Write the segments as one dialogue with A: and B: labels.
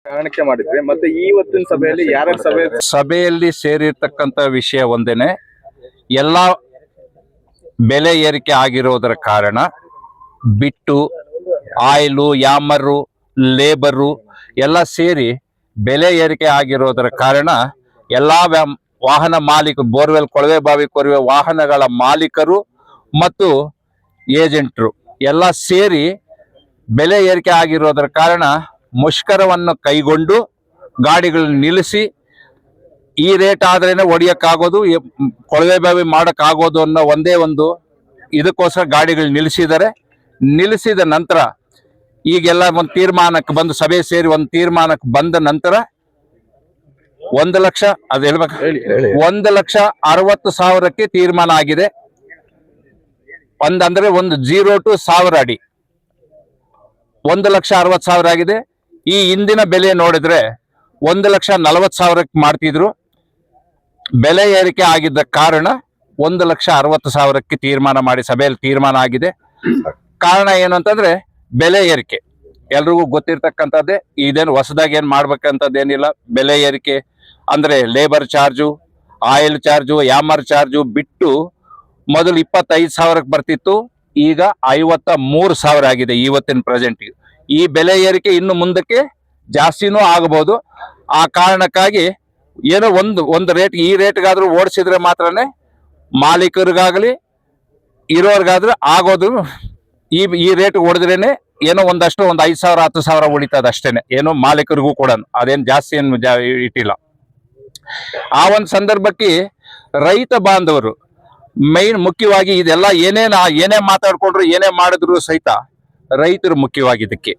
A: ಕಾರಣಕ್ಕೆ ಮಾಡಿದ್ರೆ ಮತ್ತೆ ಇವತ್ತಿನ ಸಭೆಯಲ್ಲಿ ಯಾರ್ಯಾರ
B: ಸಭೆಯಲ್ಲಿ ಸೇರಿರ್ತಕ್ಕಂಥ ವಿಷಯ ಒಂದೇನೆ. ಎಲ್ಲ ಬೆಲೆ ಏರಿಕೆ ಆಗಿರೋದರ ಕಾರಣ ಬಿಟ್ಟು ಆಯಿಲು, ಯಾಮರು, ಲೇಬರು ಎಲ್ಲ ಸೇರಿ ಬೆಲೆ ಏರಿಕೆ ಆಗಿರೋದರ ಕಾರಣ ಎಲ್ಲ ವಾಹನ ಮಾಲೀಕರು, ಬೋರ್ವೆಲ್, ಕೊಳವೆ ಬಾವಿ ಕೊರೆಯುವ ವಾಹನಗಳ ಮಾಲೀಕರು ಮತ್ತು ಏಜೆಂಟ್ರು ಎಲ್ಲ ಸೇರಿ ಬೆಲೆ ಏರಿಕೆ ಆಗಿರೋದರ ಕಾರಣ ಮುಷ್ಕರವನ್ನು ಕೈಗೊಂಡು ಗಾಡಿಗಳನ್ನ ನಿಲ್ಲಿಸಿ, ಈ ರೇಟ್ ಆದ್ರೇನೆ ಹೊಡಿಯಕ್ಕಾಗೋದು, ಕೊಳವೆ ಬಾವಿ ಮಾಡೋಕ್ಕಾಗೋದು ಅನ್ನೋ ಒಂದೇ ಒಂದು ಇದಕ್ಕೋಸ್ಕರ ಗಾಡಿಗಳು ನಿಲ್ಲಿಸಿದ್ದಾರೆ. ನಿಲ್ಲಿಸಿದ ನಂತರ ಈಗೆಲ್ಲ ಒಂದು ತೀರ್ಮಾನಕ್ಕೆ ಬಂದು, ಸಭೆ ಸೇರಿ ಒಂದು ತೀರ್ಮಾನಕ್ಕೆ ಬಂದ ನಂತರ 1,00,000 ಅದು ಹೇಳ್ಬೇಕು, 1,60,000ಕ್ಕೆ ತೀರ್ಮಾನ ಆಗಿದೆ. ಅಂದ್ರೆ ಒಂದು 0 to 1000 ಅಡಿ 1,60,000 ಆಗಿದೆ. ಈ ಹಿಂದಿನ ಬೆಲೆ ನೋಡಿದ್ರೆ 1,40,000ಕ್ಕೆ ಮಾಡ್ತಿದ್ರು. ಬೆಲೆ ಏರಿಕೆ ಆಗಿದ್ದ ಕಾರಣ 1,60,000ಕ್ಕೆ ತೀರ್ಮಾನ ಮಾಡಿ ಸಭೆಯಲ್ಲಿ ತೀರ್ಮಾನ ಆಗಿದೆ. ಕಾರಣ ಏನು ಅಂತಂದ್ರೆ ಬೆಲೆ ಏರಿಕೆ ಎಲ್ರಿಗೂ ಗೊತ್ತಿರ್ತಕ್ಕಂಥದ್ದೇ. ಇದೇನು ಹೊಸದಾಗಿ ಏನ್ ಮಾಡ್ಬೇಕಂತದ್ದೇನಿಲ್ಲ. ಬೆಲೆ ಏರಿಕೆ ಅಂದ್ರೆ ಲೇಬರ್ ಚಾರ್ಜು, ಆಯಿಲ್ ಚಾರ್ಜು, ಯಾಮರ್ ಚಾರ್ಜು ಬಿಟ್ಟು ಮೊದಲು 25,000ಕ್ಕೆ ಬರ್ತಿತ್ತು, ಈಗ 53,000 ಆಗಿದೆ ಇವತ್ತಿನ ಪ್ರೆಸೆಂಟ್. ಈ ಬೆಲೆ ಏರಿಕೆ ಇನ್ನು ಮುಂದಕ್ಕೆ ಜಾಸ್ತಿನೂ ಆಗಬಹುದು. ಆ ಕಾರಣಕ್ಕಾಗಿ ಏನೋ ಒಂದು ರೇಟ್, ಈ ರೇಟ್ಗಾದ್ರೂ ಓಡಿಸಿದ್ರೆ ಮಾತ್ರನೇ ಮಾಲೀಕರಿಗಾಗಲಿ ಇರೋರ್ಗಾದ್ರೂ ಆಗೋದು. ಈ ರೇಟ್ ಹೊಡೆದ್ರೇನೆ ಏನೋ ಒಂದು 5,000 10,000 ಉಳಿತದ ಅಷ್ಟೇನೆ, ಏನೋ ಮಾಲೀಕರಿಗೂ ಕೂಡ ಅದೇನು ಜಾಸ್ತಿ ಏನು ಇಟ್ಟಿಲ್ಲ. ಆ ಒಂದು ಸಂದರ್ಭಕ್ಕೆ ರೈತ ಬಾಂಧವರು ಮೈನ್ ಮುಖ್ಯವಾಗಿ ಇದೆಲ್ಲ ಏನೇ ಮಾತಾಡ್ಕೊಂಡ್ರು, ಏನೇ ಮಾಡಿದ್ರು ಸಹಿತ ರೈತರು ಮುಖ್ಯವಾಗಿ ಇದಕ್ಕೆ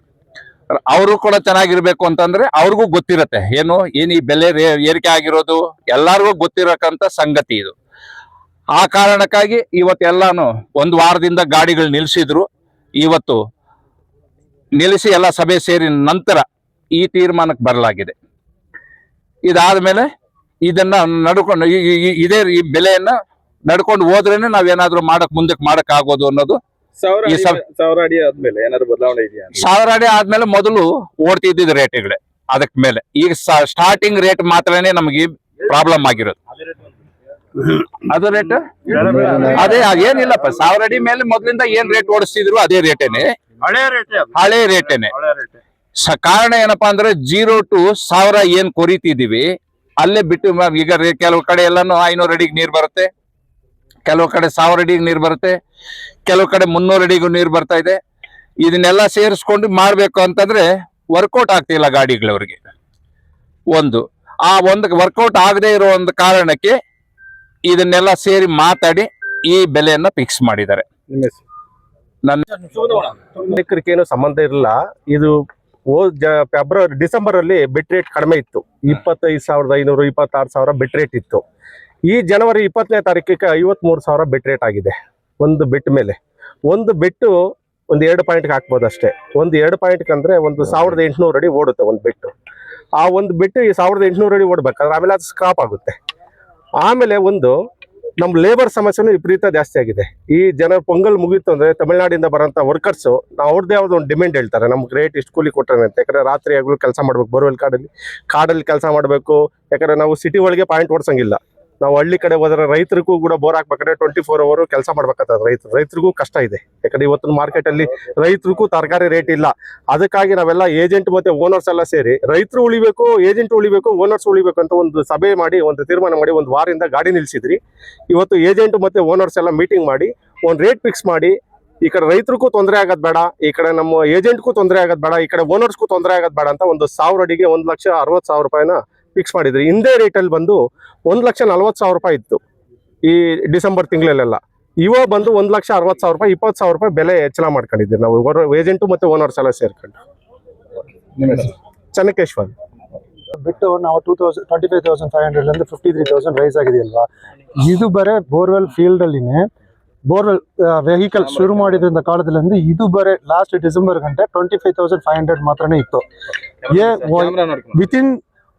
B: ಅವರು ಕೂಡ ಚೆನ್ನಾಗಿರ್ಬೇಕು ಅಂತಂದ್ರೆ ಅವ್ರಿಗೂ ಗೊತ್ತಿರತ್ತೆ ಏನು ಈ ಬೆಲೆ ಏರಿಕೆ ಆಗಿರೋದು ಎಲ್ಲರಿಗೂ ಗೊತ್ತಿರಕ್ಕಂತ ಸಂಗತಿ ಇದು. ಆ ಕಾರಣಕ್ಕಾಗಿ ಇವತ್ತೆಲ್ಲಾನು ಒಂದು ವಾರದಿಂದ ಗಾಡಿಗಳು ನಿಲ್ಲಿಸಿದ್ರು. ಇವತ್ತು ನಿಲ್ಲಿಸಿ ಎಲ್ಲ ಸಭೆ ಸೇರಿ ನಂತರ ಈ ತೀರ್ಮಾನಕ್ಕೆ ಬರಲಾಗಿದೆ. ಇದಾದ್ಮೇಲೆ ಇದನ್ನ ನಡ್ಕೊಂಡು ಈ ಬೆಲೆಯನ್ನ ನಡ್ಕೊಂಡು ಹೋದ್ರೇನೆ ನಾವೇನಾದ್ರೂ ಮುಂದಕ್ಕೆ ಮಾಡಕ್ ಆಗೋದು ಅನ್ನೋದು.
A: 1,000 ಅಡಿ ಆದ್ಮೇಲೆ ಏನಾದ್ರು ಬದಲಾವಣೆ ಇದೆಯಾ?
B: 1,000 ಅಡಿ ಆದ್ಮೇಲೆ ಮೊದಲು ಓಡ್ತಿದ್ದ ರೇಟ್ಗಳೇ ಅದಕ್ ಮೇಲೆ ಈಗ ಸ್ಟಾರ್ಟಿಂಗ್ ರೇಟ್ ಮಾತ್ರನೇ ನಮಗೆ ಪ್ರಾಬ್ಲಮ್ ಆಗಿರೋದು. ಅದು ರೇಟ್ ಅದೇ ಏನಿಲ್ಲಪ್ಪ, 1,000 ಅಡಿ ಮೇಲೆ ಮೊದಲಿಂದ ಏನ್ ರೇಟ್ ಓಡಿಸ್ತಿದ್ರು ಅದೇ ರೇಟೇನೆ, ಹಳೆ ರೇಟೇನೆ. ಕಾರಣ ಏನಪ್ಪಾ ಅಂದ್ರೆ 0 to 1000 ಏನ್ ಕೊರಿತಿದೀವಿ ಅಲ್ಲೇ ಬಿಟ್ಟು ಈಗ ಕೆಲವು ಕಡೆ ಎಲ್ಲಾನು 500 ಅಡಿಗೆ ನೀರ್ ಬರುತ್ತೆ, ಕೆಲವು ಕಡೆ 1,000 ಅಡಿಗೆ ನೀರ್ ಬರುತ್ತೆ, ಕೆಲವು ಕಡೆ 300 ಅಡಿಗೂ ನೀರ್ ಬರ್ತಾ ಇದೆ. ಇದನ್ನೆಲ್ಲ ಸೇರಿಸ್ಕೊಂಡು ಮಾಡ್ಬೇಕು ಅಂತಂದ್ರೆ ವರ್ಕೌಟ್ ಆಗ್ತಿಲ್ಲ ಗಾಡಿಗಳವ್ರಿಗೆ. ಒಂದು ವರ್ಕೌಟ್ ಆಗದೆ ಇರೋ ಒಂದು ಕಾರಣಕ್ಕೆ ಇದನ್ನೆಲ್ಲ ಸೇರಿ ಮಾತಾಡಿ ಈ ಬೆಲೆಯನ್ನ ಫಿಕ್ಸ್ ಮಾಡಿದ್ದಾರೆ.
C: ಏನು ಸಂಬಂಧ ಇರಲಿಲ್ಲ. ಇದು ಡಿಸೆಂಬರ್ ಅಲ್ಲಿ ಬೆಟ್ ರೇಟ್ ಕಡಿಮೆ ಇತ್ತು, 25,500 26,000 ಬೆಟ್ ರೇಟ್ ಇತ್ತು. ಈ ಜನವರಿ 20ನೇ ತಾರೀಕಿಗೆ 53,000 ಬೆಟ್ ರೇಟ್ ಆಗಿದೆ. ಒಂದು ಬೆಟ್ ಮೇಲೆ ಒಂದು ಬೆಟ್ಟು ಒಂದು 2 ಪಾಯಿಂಟ್ಗೆ ಹಾಕ್ಬೋದು ಅಷ್ಟೇ. ಒಂದು 2 ಪಾಯಿಂಟ್ಗೆ ಅಂದ್ರೆ 1,800 ಅಡಿ ಓಡುತ್ತೆ ಒಂದು ಬೆಟ್ಟು. ಆ ಒಂದು ಬೆಟ್ಟು 1,800 ಅಡಿ ಓಡ್ಬೇಕಾದ್ರೆ ಆಮೇಲೆ ಅದು ಸ್ಕ್ರಾಪ್ ಆಗುತ್ತೆ. ಆಮೇಲೆ ನಮ್ಮ ಲೇಬರ್ ಸಮಸ್ಯೆನೂ ವಿಪರೀತ ಜಾಸ್ತಿ ಆಗಿದೆ. ಈ ಪೊಂಗಲ್ ಮುಗೀತು ಅಂದ್ರೆ ತಮಿಳ್ನಾಡಿಂದ ಬರೋಂಥ ವರ್ಕರ್ಸು ಅವ್ರದ್ದೇ ಯಾವ್ದು ಒಂದು ಡಿಮ್ಯಾಂಡ್ ಹೇಳ್ತಾರೆ, ನಮ್ಗೆ ರೇಟ್ ಇಷ್ಟು ಕೂಲಿ ಕೊಟ್ಟರೆ ಅಂತ. ಯಾಕಂದ್ರೆ ರಾತ್ರಿ ಆಗಲೂ ಕೆಲಸ ಮಾಡ್ಬೇಕು, ಬೋರ್ವೆಲ್ ಕಾಡಲ್ಲಿ ಕೆಲಸ ಮಾಡಬೇಕು. ಯಾಕಂದ್ರೆ ನಾವು ಸಿಟಿ ಒಳಗೆ ಪಾಯಿಂಟ್ ಓಡಿಸಂಗಿಲ್ಲ. ನಾವು ಹಳ್ಳಿ ಕಡೆ ಹೋದ್ರೆ ರೈತರಿಗೂ ಕೂಡ ಬೋರ್ ಹಾಕ್ಬೇಕಾದ್ರೆ 24 hour ಕೆಲಸ ಮಾಡ್ಬೇಕಾಗ್ತದೆ. ರೈತರಿಗೂ ಕಷ್ಟ ಇದೆ. ಯಾಕಂದ್ರೆ ಇವತ್ತಿನ ಮಾರ್ಕೆಟ್ ಅಲ್ಲಿ ರೈತರಿಗೂ ತರಕಾರಿ ರೇಟ್ ಇಲ್ಲ. ಅದಕ್ಕಾಗಿ ನಾವೆಲ್ಲ ಏಜೆಂಟ್ ಮತ್ತೆ ಓನರ್ಸ್ ಎಲ್ಲ ಸೇರಿ ರೈತರು ಉಳಿಬೇಕು, ಏಜೆಂಟ್ ಉಳಿಬೇಕು, ಓನರ್ಸ್ ಉಳಿಬೇಕು ಅಂತ ಒಂದು ಸಭೆ ಮಾಡಿ ಒಂದು ತೀರ್ಮಾನ ಮಾಡಿ ಒಂದು ವಾರದಿಂದ ಗಾಡಿ ನಿಲ್ಸಿದ್ರಿ. ಇವತ್ತು ಏಜೆಂಟ್ ಮತ್ತೆ ಓನರ್ಸ್ ಎಲ್ಲ ಮೀಟಿಂಗ್ ಮಾಡಿ ಒಂದು ರೇಟ್ ಫಿಕ್ಸ್ ಮಾಡಿ, ಈ ಕಡೆ ರೈತರಿಗೂ ತೊಂದರೆ ಆಗೋದ್ ಬೇಡ, ಈ ಕಡೆ ನಮ್ಮ ಏಜೆಂಟ್ಗೂ ತೊಂದರೆ ಆಗೋದ್ ಬೇಡ, ಈ ಕಡೆ ಓನರ್ಸ್ಗೂ ತೊಂದರೆ ಆಗೋದ್ ಬೇಡ ಅಂತ 1,000 ಅಡಿಗೆ 1,60,000 ರೂಪಾಯಿನ ಫಿಕ್ಸ್ ಮಾಡಿದ್ರಿ. ಹಿಂದೆ ರೇಟಲ್ಲಿ ಬಂದು 1,40,000 ರೂಪಾಯಿ ಇತ್ತು ಈ ಡಿಸೆಂಬರ್ ತಿಂಗಳಲ್ಲೆಲ್ಲ. ಇವಾಗ ಬಂದು 1,60,000 ರೂಪಾಯಿ 20,000 ರೂಪಾಯಿ ಬೆಲೆ ಹೆಚ್ಚಳ ಮಾಡ್ಕೊಂಡಿದ್ದೀವಿ ನಾವು ಏಜೆಂಟು ಮತ್ತೆ ಓನರ್ಸ್ ಎಲ್ಲ ಸೇರ್ಕೊಂಡು. ಚೆನ್ನಕೇಶ್ವರ್
D: ಬಿಟ್ಟು ನಾವು 25,500 53,000 ರೈಸ್ ಆಗಿದೆಯಲ್ವಾ. ಇದು ಬರೇ ಬೋರ್ವೆಲ್ ಫೀಲ್ಡ್ ಅಲ್ಲಿನೇ ಬೋರ್ವೆಲ್ ವೆಹಿಕಲ್ ಶುರು ಮಾಡಿದ್ರಿಂದ ಕಾಲದಲ್ಲಿ ಇದು ಬರೇ ಲಾಸ್ಟ್ ಡಿಸೆಂಬರ್ ಗಂಟೆ 25,500 ಮಾತ್ರನೇ ಇತ್ತು. ವಿತಿನ್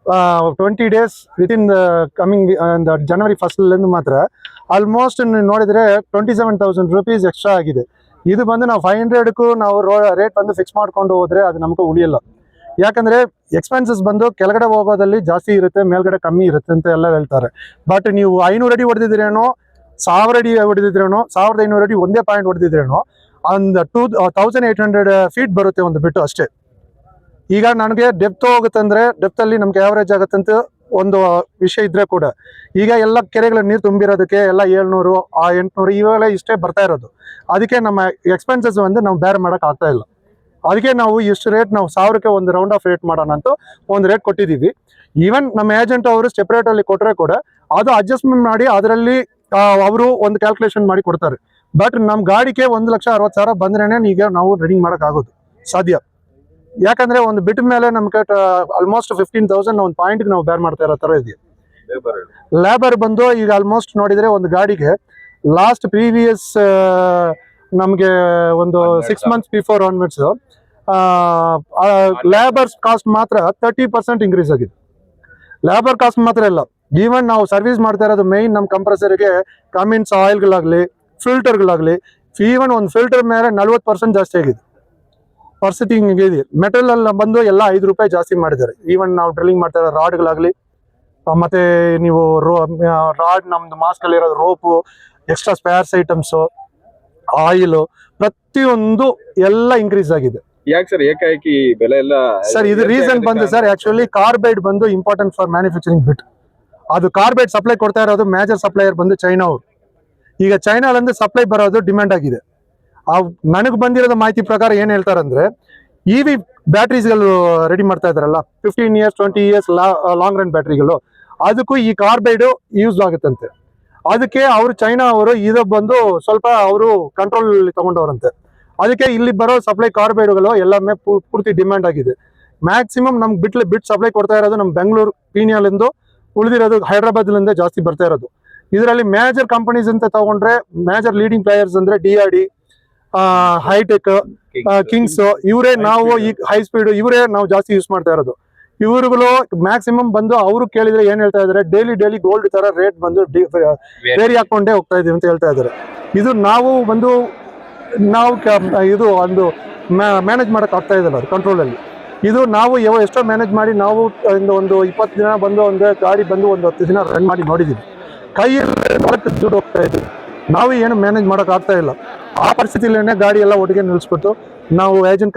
D: 20 days ವಿತಿನ್ ಕಮಿಂಗ್ ಜನವರಿ 1st ಮಾತ್ರ ಆಲ್ಮೋಸ್ಟ್ ನೋಡಿದ್ರೆ 27,000 rupees ಎಕ್ಸ್ಟ್ರಾ ಆಗಿದೆ. ಇದು ಬಂದು ನಾವು 500ಕ್ಕೂ ನಾವು ರೇಟ್ ಬಂದು ಫಿಕ್ಸ್ ಮಾಡ್ಕೊಂಡು ಹೋದ್ರೆ ಅದು ನಮ್ಗೆ ಉಳಿಯಲ್ಲ. ಯಾಕಂದ್ರೆ ಎಕ್ಸ್ಪೆನ್ಸಸ್ ಬಂದು ಕೆಳಗಡೆ ಹೋಗೋದಲ್ಲಿ ಜಾಸ್ತಿ ಇರುತ್ತೆ, ಮೇಲ್ಗಡೆ ಕಮ್ಮಿ ಇರುತ್ತೆ ಅಂತ ಎಲ್ಲ ಹೇಳ್ತಾರೆ. ಬಟ್ ನೀವು 500 ಅಡಿ ಹೊಡೆದಿದ್ರೇನೋ, 1000 ಅಡಿ ಹೊಡೆದಿದ್ರೇನೋ, 1500 ಅಡಿ ಒಂದೇ ಪಾಯಿಂಟ್ ಹೊಡೆದಿದ್ರೇನೋ ಒಂದು 2800 ಫೀಟ್ ಬರುತ್ತೆ ಒಂದು ಬಿಟ್ಟು ಅಷ್ಟೇ. ಈಗ ನನಗೆ ಡೆಪ್ತ್ ಹೋಗುತ್ತಂದ್ರೆ ಡೆಪ್ತ್ ಅಲ್ಲಿ ನಮ್ಗೆ ಆವರೇಜ್ ಆಗುತ್ತಂತ ಒಂದು ವಿಷಯ ಇದ್ರೆ ಕೂಡ, ಈಗ ಎಲ್ಲ ಕೆರೆಗಳ ನೀರು ತುಂಬಿರೋದಕ್ಕೆ ಎಲ್ಲ 700 800 ಇವೆಲ್ಲ ಇಷ್ಟೇ ಬರ್ತಾ ಇರೋದು. ಅದಕ್ಕೆ ನಮ್ಮ ಎಕ್ಸ್ಪೆನ್ಸಸ್ ಒಂದು ನಾವು ಬೇರೆ ಮಾಡಕ್ ಆಗ್ತಾ ಇಲ್ಲ. ಅದಕ್ಕೆ ನಾವು ಇಷ್ಟು ರೇಟ್, ನಾವು 1000ಕ್ಕೆ ಒಂದು ರೌಂಡ್ ಆಫ್ ರೇಟ್ ಮಾಡೋಣ ಅಂತ ಒಂದು ರೇಟ್ ಕೊಟ್ಟಿದ್ದೀವಿ. ಈವನ್ ನಮ್ಮ ಏಜೆಂಟ್ ಅವರು ಸೆಪರೇಟ್ ಅಲ್ಲಿ ಕೊಟ್ಟರೆ ಕೂಡ ಅದು ಅಡ್ಜಸ್ಟ್ಮೆಂಟ್ ಮಾಡಿ ಅದರಲ್ಲಿ ಅವರು ಒಂದು ಕ್ಯಾಲ್ಕುಲೇಷನ್ ಮಾಡಿ ಕೊಡ್ತಾರೆ. ಬಟ್ ನಮ್ಮ ಗಾಡಿಗೆ 1,60,000 ಬಂದ್ರೇನೆ ಈಗ ನಾವು ರನ್ನಿಂಗ್ ಮಾಡಕ್ ಆಗೋದು ಸಾಧ್ಯ. ಯಾಕಂದ್ರೆ ಒಂದು ಬಿಟ್ಟ ಮೇಲೆ ನಮ್ಗೆ ಆಲ್ಮೋಸ್ಟ್ 15,000 ಒಂದು ಪಾಯಿಂಟ್ಗೆ ನಾವು ಬೇರ್ ಮಾಡ್ತಾ ಇರೋ ತರ ಇದೆ. ಲೇಬರ್ ಬಂದು ಈಗ ಆಲ್ಮೋಸ್ಟ್ ನೋಡಿದ್ರೆ ಒಂದು ಗಾಡಿಗೆ ಲಾಸ್ಟ್ ಪ್ರೀವಿಯಸ್ ನಮಗೆ ಒಂದು 6 months before onwards labours cost ಮಾತ್ರ 30% ಇನ್ಕ್ರೀಸ್ ಆಗಿದೆ. ಲೇಬರ್ ಕಾಸ್ಟ್ ಮಾತ್ರ ಇಲ್ಲ, ಈವನ್ ನಾವು ಸರ್ವಿಸ್ ಮಾಡ್ತಾ ಇರೋದು ಮೈನ್ ನಮ್ಮ ಕಂಪ್ರೆಸರ್ಗೆ ಕಮಿನ್ಸ್ ಆಯಿಲ್ಗಳಾಗಲಿ ಫಿಲ್ಟರ್ಗಳಾಗಲಿ, ಈವನ್ ಒಂದು ಫಿಲ್ಟರ್ ಮೇಲೆ 40% ಜಾಸ್ತಿ ಆಗಿದೆ. ಪರಿಸ್ಥಿತಿ ಹಿಂಗಿದೆ. ಮೆಟಲ್ ಅಲ್ಲಿ ಬಂದು ಎಲ್ಲ 5 ರೂಪಾಯಿ ಜಾಸ್ತಿ ಮಾಡಿದ್ದಾರೆ. ಈವನ್ ನಾವು ಡ್ರಿಲ್ಲಿಂಗ್ ಮಾಡ್ತಾ ಇರೋ ರಾಡ್ಗಳಾಗಲಿ, ಮತ್ತೆ ನೀವು ರಾಡ್ ನಮ್ದು ಮಾಸ್ಕ್ ಅಲ್ಲಿ ಇರೋದು rope, extra spares items, oil, ಪ್ರತಿಯೊಂದು ಎಲ್ಲ ಇನ್ಕ್ರೀಸ್ ಆಗಿದೆ.
A: ಯಾಕೆ ಸರ್ ಏಕಾಏಕಿ ಬೆಲೆ ಎಲ್ಲ
D: ಸರ್ ಇದು ರೀಸನ್ ಬಂದು ಸರ್ ಆಕ್ಚುಲಿ ಕಾರ್ಬೈಡ್ ಬಂದು ಇಂಪಾರ್ಟೆಂಟ್ ಫಾರ್ ಮ್ಯಾನುಫ್ಯಾಕ್ಚರಿಂಗ್ ಬಿಟ್. ಅದು ಕಾರ್ಬೈಡ್ ಸಪ್ಲೈ ಕೊಡ್ತಾ ಇರೋದು ಮೇಜರ್ ಸಪ್ಲೈಯರ್ ಬಂದು ಚೈನಾ ಅವರು. ಈಗ ಚೈನಾದಿಂದ ಸಪ್ಲೈ ಬರೋದು ಡಿಮ್ಯಾಂಡ್ ಆಗಿದೆ. ನನಗೆ ಬಂದಿರೋದ ಮಾಹಿತಿ ಪ್ರಕಾರ ಏನ್ ಹೇಳ್ತಾರಂದ್ರೆ, EV ಬ್ಯಾಟ್ರೀಸ್ಗಳು ರೆಡಿ ಮಾಡ್ತಾ ಇದಾರಲ್ಲ 15 years 20 years ಲಾಂಗ್ ರನ್ ಬ್ಯಾಟ್ರಿಗಳು, ಅದಕ್ಕೂ ಈ ಕಾರ್ಬೈಡ್ ಯೂಸ್ ಆಗುತ್ತಂತೆ. ಅದಕ್ಕೆ ಅವರು ಚೈನಾ ಅವರು ಇದು ಬಂದು ಸ್ವಲ್ಪ ಅವರು ಕಂಟ್ರೋಲ್ ತಗೊಂಡವ್ರಂತೆ. ಅದಕ್ಕೆ ಇಲ್ಲಿ ಬರೋ ಸಪ್ಲೈ ಕಾರ್ಬೈಡ್ಗಳು ಎಲ್ಲಾமே ಪೂರ್ತಿ ಡಿಮ್ಯಾಂಡ್ ಆಗಿದೆ. ಮ್ಯಾಕ್ಸಿಮಮ್ ನಮ್ಗೆ ಬಿಟ್ ಸಪ್ಲೈ ಕೊಡ್ತಾ ಇರೋದು ನಮ್ಮ ಬೆಂಗಳೂರು ಪೀನಿಯಲ್ಲಿಂದ, ಉಳಿದಿರೋದು ಹೈದರಾಬಾದ್ಲಿಂದ ಜಾಸ್ತಿ ಬರ್ತಾ ಇರೋದು. ಇದರಲ್ಲಿ ಮೇಜರ್ ಕಂಪನೀಸ್ ಅಂತ ತಗೊಂಡ್ರೆ ಮೇಜರ್ ಲೀಡಿಂಗ್ ಪ್ಲೇಯರ್ಸ್ ಅಂದ್ರೆ DRD, ಹೈಟೆಕ್, ಕಿಂಗ್ಸ್, ಇವರೇ ನಾವು ಈ ಹೈ ಸ್ಪೀಡ್ ಇವರೇ ನಾವು ಜಾಸ್ತಿ ಯೂಸ್ ಮಾಡ್ತಾ ಇರೋದು. ಇವರುಗಳು ಮ್ಯಾಕ್ಸಿಮಮ್ ಬಂದು ಅವರು ಕೇಳಿದ್ರೆ ಏನ್ ಹೇಳ್ತಾ ಇದಾರೆ, ಡೈಲಿ ಗೋಲ್ಡ್ ತರ ರೇಟ್ ಬಂದು ವೇರಿ ಹಾಕೊಂಡೇ ಹೋಗ್ತಾ ಇದೀವಿ ಅಂತ ಹೇಳ್ತಾ ಇದಾರೆ. ಇದು ನಾವು ಇದು ಒಂದು ಮ್ಯಾನೇಜ್ ಮಾಡಕ್ ಆಗ್ತಾ ಇದಲ್ಲ ಕಂಟ್ರೋಲ್ ಅಲ್ಲಿ. ಇದು ನಾವು ಎಷ್ಟೋ ಮ್ಯಾನೇಜ್ ಮಾಡಿ ನಾವು ಒಂದು 20 ದಿನ ಬಂದು ಒಂದು ಗಾಡಿ ಬಂದು ಒಂದು 10 ದಿನ ರನ್ ಮಾಡಿ ನೋಡಿದೀವಿ. ಕೈಯಲ್ಲಿ ದುಡ್ಡು ಹೋಗ್ತಾ ಇದ್ದೀವಿ, ನಾವು ಏನು ಮ್ಯಾನೇಜ್ ಮಾಡಕ್ ಆಗ್ತಾ ಇಲ್ಲ. ಆ ಪರಿಸ್ಥಿತಿಯಲ್ಲೇ ಗಾಡಿ ಎಲ್ಲ ಒಟ್ಟಿಗೆ ನಿಲ್ಲಿಸ್ಬಿಟ್ಟು ನಾವು ಏಜೆಂಟ್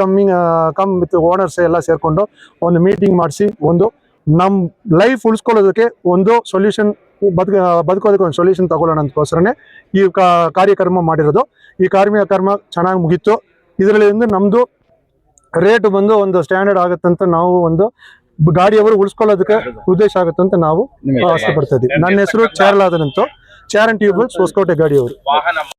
D: ಕಮ್ ವಿತ್ ಓನರ್ಸ್ ಎಲ್ಲ ಸೇರ್ಕೊಂಡು ಒಂದು ಮೀಟಿಂಗ್ ಮಾಡಿಸಿ ಒಂದು ನಮ್ಮ ಲೈಫ್ ಉಳಿಸ್ಕೊಳ್ಳೋದಕ್ಕೆ ಒಂದು ಸೊಲ್ಯೂಷನ್, ಬದುಕೋದಕ್ಕೆ ಒಂದು ಸೊಲ್ಯೂಷನ್ ತಗೊಳ್ಳೋಣ ಅಂತಕ್ಕೋಸ್ಕರನೇ ಈ ಕಾರ್ಯಕ್ರಮ ಮಾಡಿರೋದು. ಈ ಕಾರ್ಯಕ್ರಮ ಚೆನ್ನಾಗಿ ಮುಗೀತು. ಇದರಲ್ಲಿ ನಮ್ದು ರೇಟ್ ಬಂದು ಒಂದು ಸ್ಟ್ಯಾಂಡರ್ಡ್ ಆಗುತ್ತಂತ ನಾವು ಒಂದು ಗಾಡಿಯವರು ಉಳಿಸ್ಕೊಳ್ಳೋದಕ್ಕೆ ಉದ್ದೇಶ ಆಗುತ್ತಂತ ನಾವು ಆಸೆ ಪಡ್ತಾ ಇದ್ದೀವಿ. ನನ್ನ ಹೆಸರು ಚಾರ್ಲಾದನಂತ, ಚಾರ್ ಅಂಡ್ ಟ್ಯೂಬಲ್ಸ್ ಹೊಸಕೋಟೆ ಗಾಡಿಯವರು.